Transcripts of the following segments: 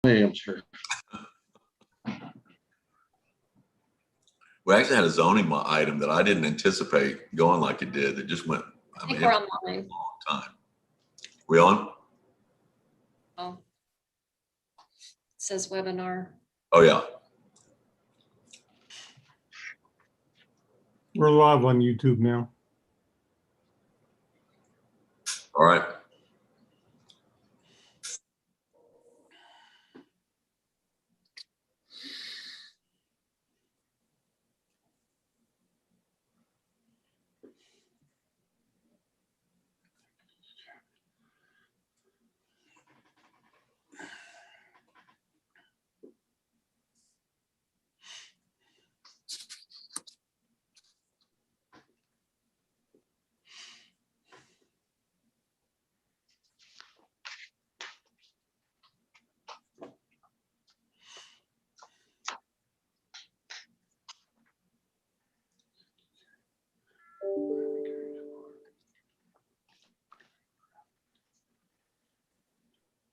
answer. We actually had a zoning item that I didn't anticipate going like it did. It just went, I think we're online. a long time. We on? Oh. It says webinar. Oh, yeah. We're live on YouTube now. All right.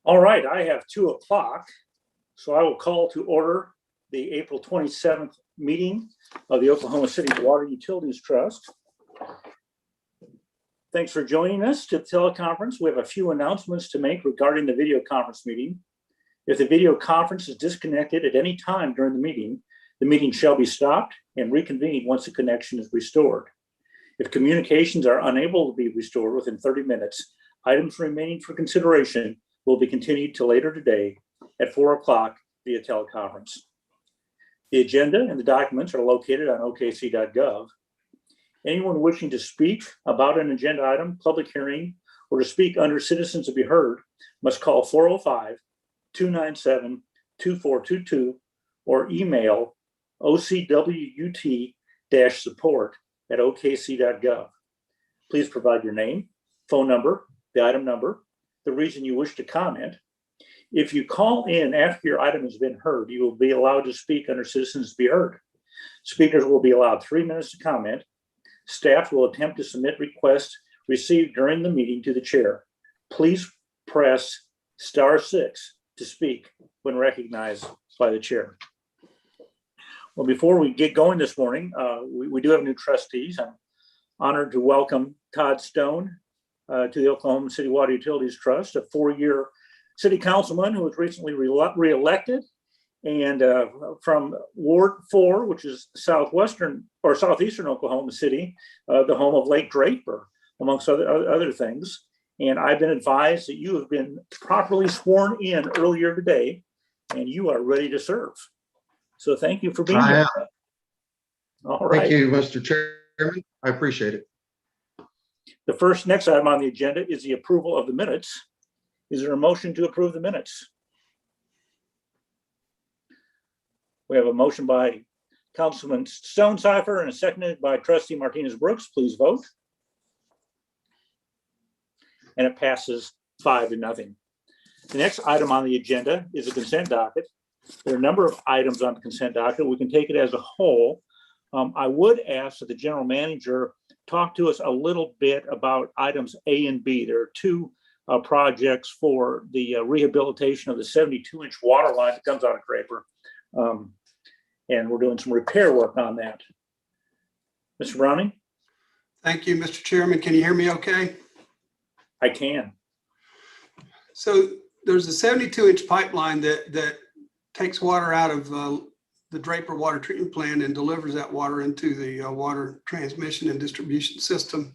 All right, I have 2 o'clock, so I will call to order the April 27th meeting of the Oklahoma City Water Utilities Trust. Thanks for joining us to the teleconference. We have a few announcements to make regarding the video conference meeting. If the video conference is disconnected at any time during the meeting shall be stopped and reconvened once the connection is restored. If communications are unable to be restored within 30 minutes, items remaining for consideration will be continued to later today at 4 o'clock via teleconference. The agenda and the documents are located on okc.gov. Anyone wishing to speak about an agenda item, public hearing, or to speak under Citizens to be Heard must call 405-297-2422 or email ocwut-support@okc.gov. Please provide your name, phone number, the item number, the reason you wish to comment. If you call in after your item has been heard, you will be allowed to speak under Citizens to be Heard. Speakers will be allowed 3 minutes to comment. Staff will attempt to submit requests received during the meeting to the chair. Please press *6 to speak when recognized by the chair. Well, before we get going this morning, we do have new trustees. I'm honored to welcome Todd Stone to the Oklahoma City Water Utilities Trust, a 4-year city councilman who was recently reelected, and from Ward 4, which is southeastern Oklahoma City, the home of Lake Draper, amongst other things. And I've been advised that you have been properly sworn in earlier today, and you are ready to serve. So thank you for being here. All right. Thank you, Mr. Chairman. I appreciate it. The next item on the agenda is the approval of the minutes. Is there a motion to approve the minutes? We have a motion by Councilman Stonecipher and a seconded by Trustee Martinez Brooks. Please vote. And it passes 5-0. The next item on the agenda is a consent docket. There are a number of items on the consent docket. We can take it as a whole. I would ask that the general manager talk to us a little bit about items A and B. There are 2 projects for the rehabilitation of the 72-inch water line that comes out of Draper. And we're doing some repair work on that. Mr. Browning? Thank you, Mr. Chairman. Can you hear me okay? I can. So there's a 72-inch pipeline that takes water out of the Draper water treatment plant and delivers that water into the water transmission and distribution system.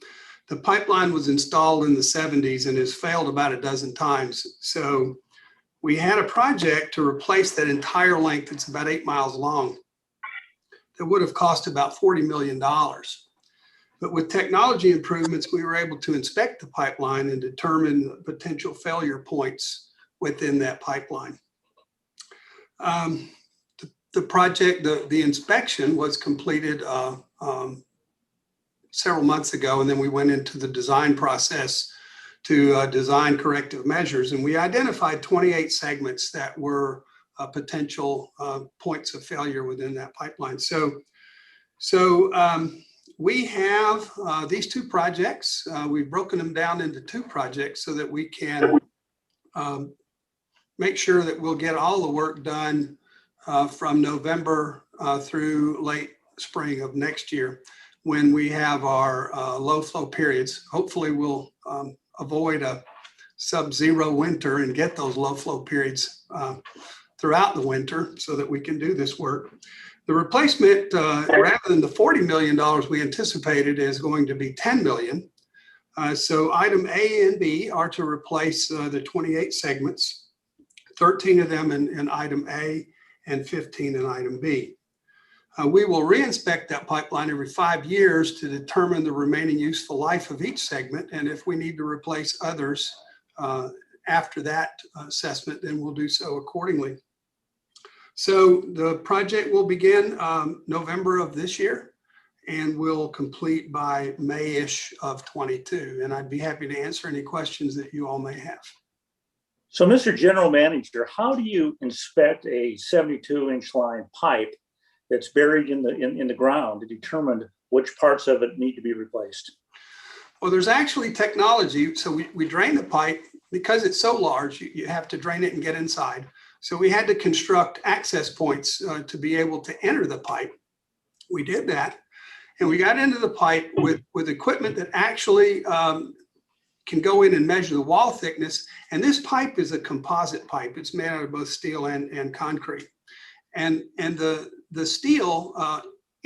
The pipeline was installed in the 70s and has failed about a dozen times. So we had a project to replace that entire length. It's about 8 miles long. That would have cost about $40 million. But with technology improvements, we were able to inspect the pipeline and determine potential failure points within that pipeline. The project, the inspection was completed several months ago, and then we went into the design process to design corrective measures, and we identified 28 segments that were potential points of failure within that pipeline. So we have these 2 projects. We've broken them down into 2 projects so that we can make sure that we'll get all the work done from November through late spring of next year when we have our low flow periods. Hopefully we'll avoid a sub-zero winter and get those low flow periods throughout the winter so that we can do this work. The replacement, rather than the $40 million we anticipated, is going to be $10 million. So item A and B are to replace the 28 segments, 13 of them in item A and 15 in item B. We will reinspect that pipeline every 5 years to determine the remaining useful life of each segment. And if we need to replace others after that assessment, then we'll do so accordingly. So the project will begin November of this year and will complete by May-ish of 22. And I'd be happy to answer any questions that you all may have. So, Mr. General Manager, how do you inspect a 72-inch line pipe that's buried in the ground to determine which parts of it need to be replaced? Well, there's actually technology. So we drain the pipe because it's so large, you have to drain it and get inside. So we had to construct access points to be able to enter the pipe. We did that. And we got into the pipe with equipment that actually can go in and measure the wall thickness. And this pipe is a composite pipe. It's made out of both steel and concrete. And the steel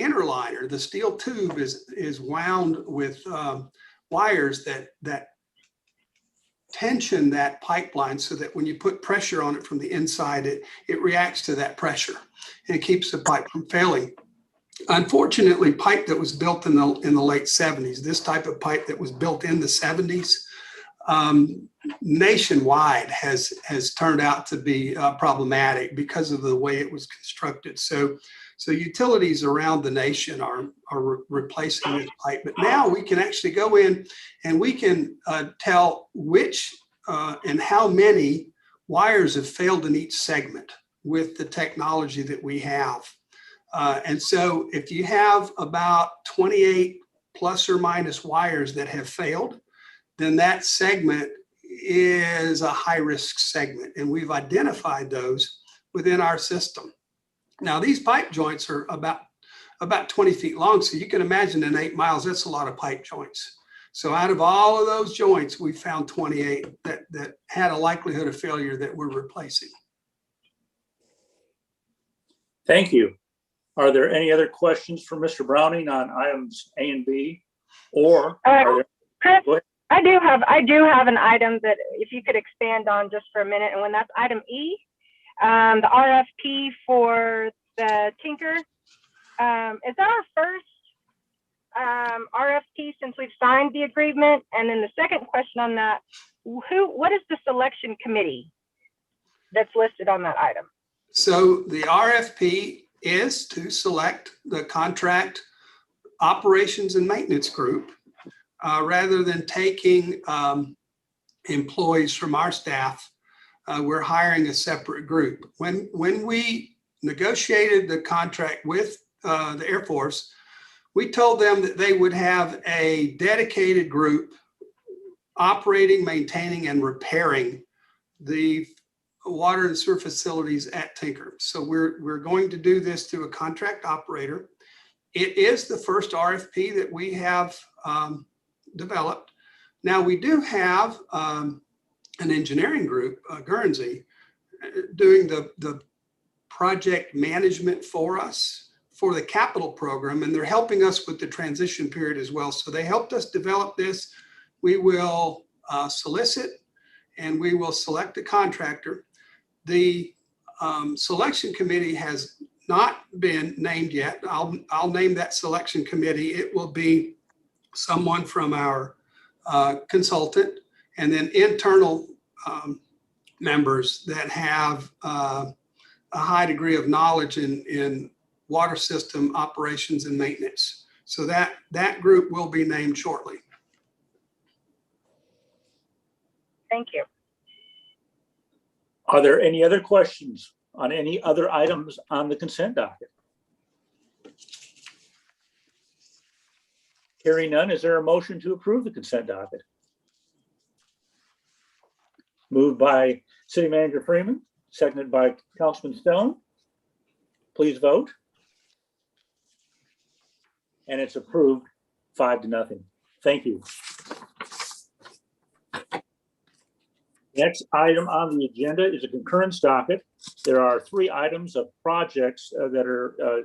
interliner, the steel tube is wound with wires that tension that pipeline so that when you put pressure on it from the inside, it reacts to that pressure and it keeps the pipe from failing. Unfortunately, pipe that was built in the late 70s, this type of pipe that was built in the 70s, nationwide has turned out to be problematic because of the way it was constructed. So utilities around the nation are replacing this pipe. But now we can actually go in and we can tell which and how many wires have failed in each segment with the technology that we have. And so if you have about 28 plus or minus wires that have failed, then that segment is a high-risk segment. And we've identified those within our system. Now, these pipe joints are about 20 feet long. So you can imagine in 8 miles, that's a lot of pipe joints. So out of all of those joints, we found 28 that had a likelihood of failure that we're replacing. Thank you. Are there any other questions for Mr. Browning on items A and B? Or are there, Chris, go ahead. I do have an item that if you could expand on just for a minute, and when that's item E, the RFP for the Tinker. Is that our first RFP since we've signed the agreement? And then the second question on that, what is the selection committee that's listed on that item? So the RFP is to select the contract operations and maintenance group rather than taking employees from our staff. We're hiring a separate group. When we negotiated the contract with the Air Force, we told them that they would have a dedicated group operating, maintaining, and repairing the water and sewer facilities at Tinker. So we're going to do this through a contract operator. It is the first RFP that we have developed. Now we do have an engineering group, Guernsey, doing the project management for us for the capital program, and they're helping us with the transition period as well. So they helped us develop this. We will solicit and we will select a contractor. The selection committee has not been named yet. I'll name that selection committee. It will be someone from our consultant and then internal members that have a high degree of knowledge in water system operations and maintenance. So that group will be named shortly. Thank you. Are there any other questions on any other items on the consent docket? Hearing none, is there a motion to approve the consent docket? Moved by City Manager Freeman, seconded by Councilman Stone. Please vote. And it's approved 5-0. Thank you. Next item on the agenda is a concurrence docket. There are 3 items of projects that are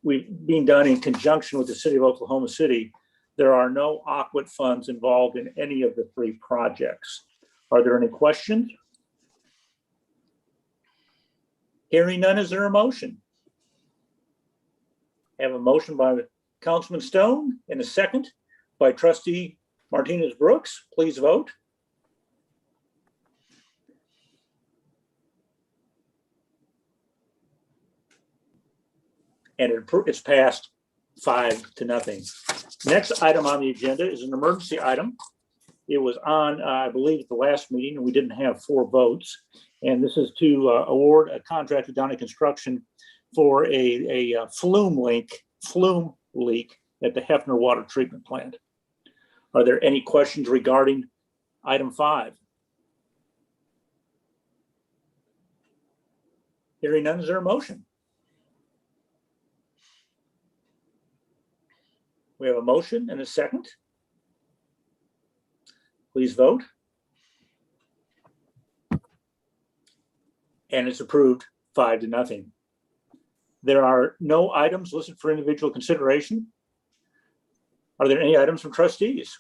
being done in conjunction with the City of Oklahoma City. There are no AQUIT funds involved in any of the 3 projects. Are there any questions? Hearing none, is there a motion? I have a motion by Councilman Stone and a second by Trustee Martinez Brooks. Please vote. And it's passed 5-0. Next item on the agenda is an emergency item. It was on, I believe, at the last meeting, and we didn't have 4 votes. And this is to award a contract to Downey Construction for a flume leak at the Hefner Water Treatment Plant. Are there any questions regarding item 5? Hearing none, is there a motion? We have a motion and a second. Please vote. And it's approved 5-0. There are no items listed for individual consideration. Are there any items from trustees?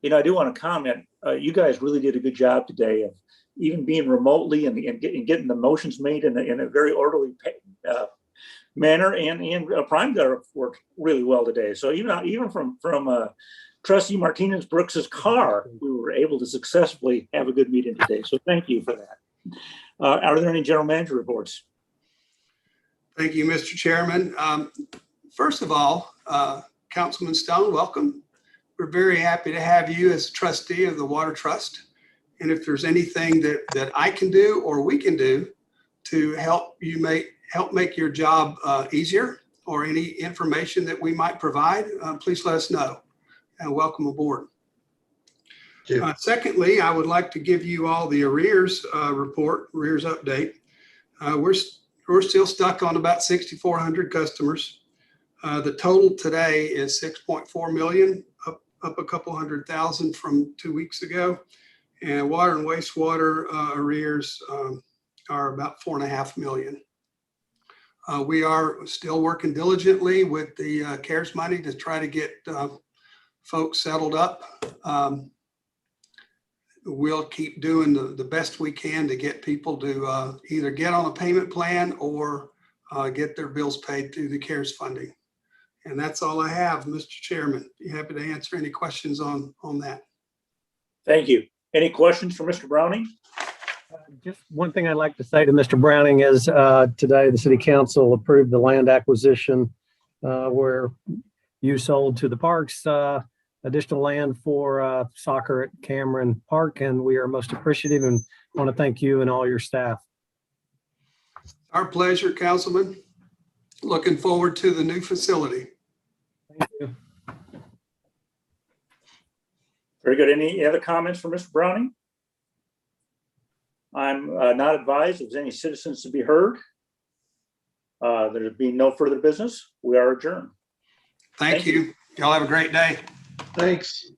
You know, I do want to comment, you guys really did a good job today of even being remotely and getting the motions made in a very orderly manner, and Prime Gutter worked really well today. So even from Trustee Martinez Brooks's car, we were able to successfully have a good meeting today. So thank you for that. Are there any general manager reports? Thank you, Mr. Chairman. First of all, Councilman Stone, welcome. We're very happy to have you as trustee of the Water Trust. And if there's anything that I can do or we can do to help make your job easier, or any information that we might provide, please let us know, and welcome aboard. Secondly, I would like to give you all the arrears arrears update. We're still stuck on about 6,400 customers. The total today is 6.4 million, up a couple 100,000 from 2 weeks ago. And water and wastewater arrears are about 4.5 million. We are still working diligently with the CARES money to try to get folks settled up. We'll keep doing the best we can to get people to either get on a payment plan or get their bills paid through the CARES funding. And that's all I have, Mr. Chairman. Be happy to answer any questions on that. Thank you. Any questions for Mr. Browning? Just one thing I'd like to say to Mr. Browning is today the city council approved the land acquisition where you sold to the parks additional land for soccer at Cameron Park, and we are most appreciative and want to thank you and all your staff. Our pleasure, Councilman. Looking forward to the new facility. Thank you. Very good. Any other comments for Mr. Browning? I'm not advised if there's any citizens to be heard. There being no further business, we are adjourned. Thank you. Y'all have a great day. Thanks.